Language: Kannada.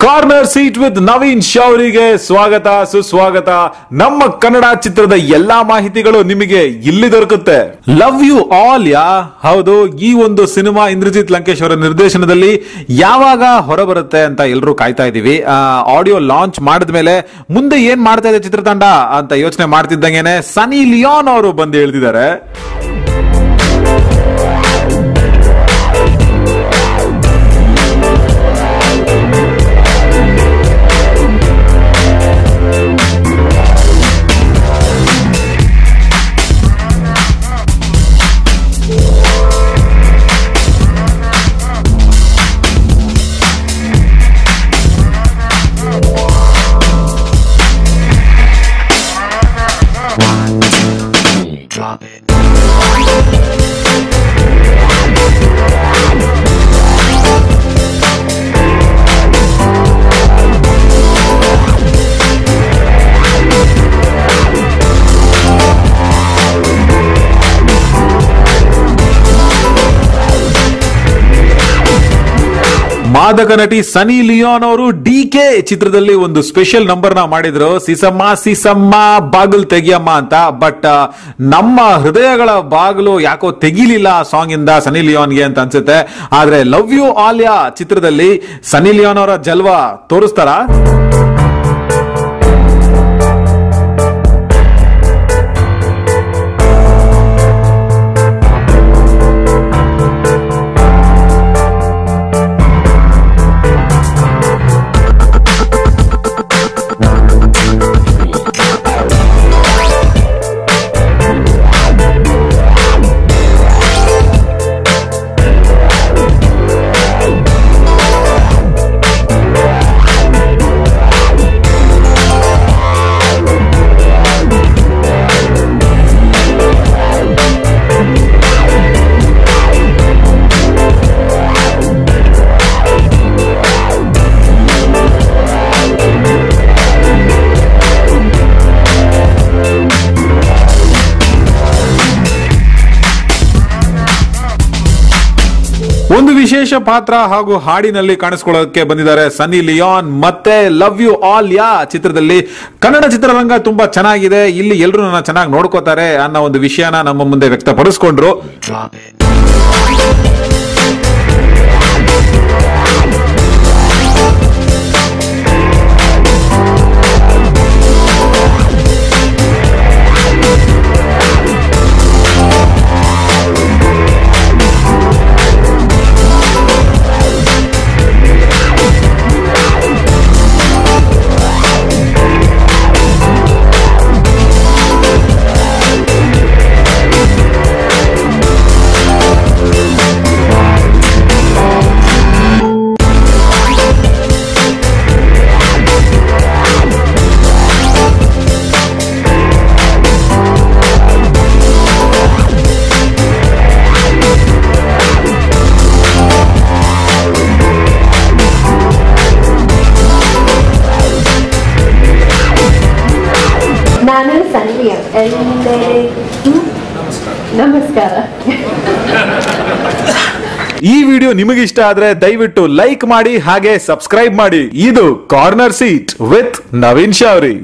ಕಾರ್ನರ್ ಸೀಟ್ ವಿತ್ ನವೀನ್ ಶೌರಿಗೆ ಸ್ವಾಗತ ಸುಸ್ವಾಗತ. ನಮ್ಮ ಕನ್ನಡ ಚಿತ್ರದ ಎಲ್ಲಾ ಮಾಹಿತಿಗಳು ನಿಮಗೆ ಇಲ್ಲಿ ದೊರಕುತ್ತೆ. ಲವ್ ಯು ಆಲ್ ಯಾ ಹೌದು, ಈ ಒಂದು ಸಿನಿಮಾ ಇಂದ್ರಜಿತ್ ಲಂಕೇಶ್ ಅವರ ನಿರ್ದೇಶನದಲ್ಲಿ ಯಾವಾಗ ಹೊರಬರುತ್ತೆ ಅಂತ ಎಲ್ಲರೂ ಕಾಯ್ತಾ ಇದೀವಿ. ಆಡಿಯೋ ಲಾಂಚ್ ಮಾಡಿದ್ಮೇಲೆ ಮುಂದೆ ಏನ್ ಮಾಡ್ತಾ ಇದೆ ಚಿತ್ರತಂಡ ಅಂತ ಯೋಚನೆ ಮಾಡ್ತಿದ್ದಂಗೆನೆ ಸನಿ ಲಿಯೋನ್ ಅವರು ಬಂದು ಹೇಳ್ತಿದ್ದಾರೆ. Drop it. ಮಾದಕ ನಟಿ ಸನಿ ಲಿಯೋನ್ ಅವರು ಡಿಕೆ ಚಿತ್ರದಲ್ಲಿ ಒಂದು ಸ್ಪೆಷಲ್ ನಂಬರ್ ನ ಮಾಡಿದ್ರು, ಸಿಸಮ್ಮ ಸಿಸಮ್ಮ ಬಾಗಿಲು ತೆಗಿಯಮ್ಮ ಅಂತ. ಬಟ್ ನಮ್ಮ ಹೃದಯಗಳ ಬಾಗಿಲು ಯಾಕೋ ತೆಗಿಲಿಲ್ಲ ಆ ಸಾಂಗ್ ಇಂದ ಸನಿ ಲಿಯೋನ್ಗೆ ಅಂತ ಅನ್ಸುತ್ತೆ. ಆದ್ರೆ ಲವ್ ಯು ಆಲ್ಯಾ ಚಿತ್ರದಲ್ಲಿ ಸನಿ ಲಿಯೋನ್ ಅವರ ಜಲ್ವಾ ತೋರಿಸ್ತಾರ. ಒಂದು ವಿಶೇಷ ಪಾತ್ರ ಹಾಗೂ ಹಾಡಿನಲ್ಲಿ ಕಾಣಿಸ್ಕೊಳ್ಳೋಕೆ ಬಂದಿದ್ದಾರೆ ಸನಿ ಲಿಯೋನ್. ಮತ್ತೆ ಲವ್ ಯು ಆಲ್ ಯಾ ಚಿತ್ರದಲ್ಲಿ ಕನ್ನಡ ಚಿತ್ರರಂಗ ತುಂಬಾ ಚೆನ್ನಾಗಿದೆ, ಇಲ್ಲಿ ಎಲ್ಲರೂ ನನ್ನ ಚೆನ್ನಾಗಿ ನೋಡ್ಕೋತಾರೆ ಅನ್ನೋ ಒಂದು ವಿಷಯನ ನಮ್ಮ ಮುಂದೆ ವ್ಯಕ್ತಪಡಿಸ್ಕೊಂಡ್ರು. ನಾನು ಸನಿ ನಮಸ್ಕಾರ. ಈ ವಿಡಿಯೋ ನಿಮಗೆ ಇಷ್ಟ ಆದ್ರೆ ದಯವಿಟ್ಟು ಲೈಕ್ ಮಾಡಿ ಹಾಗೆ ಸಬ್ಸ್ಕ್ರೈಬ್ ಮಾಡಿ. ಇದು corner seat with Naveen Shourie.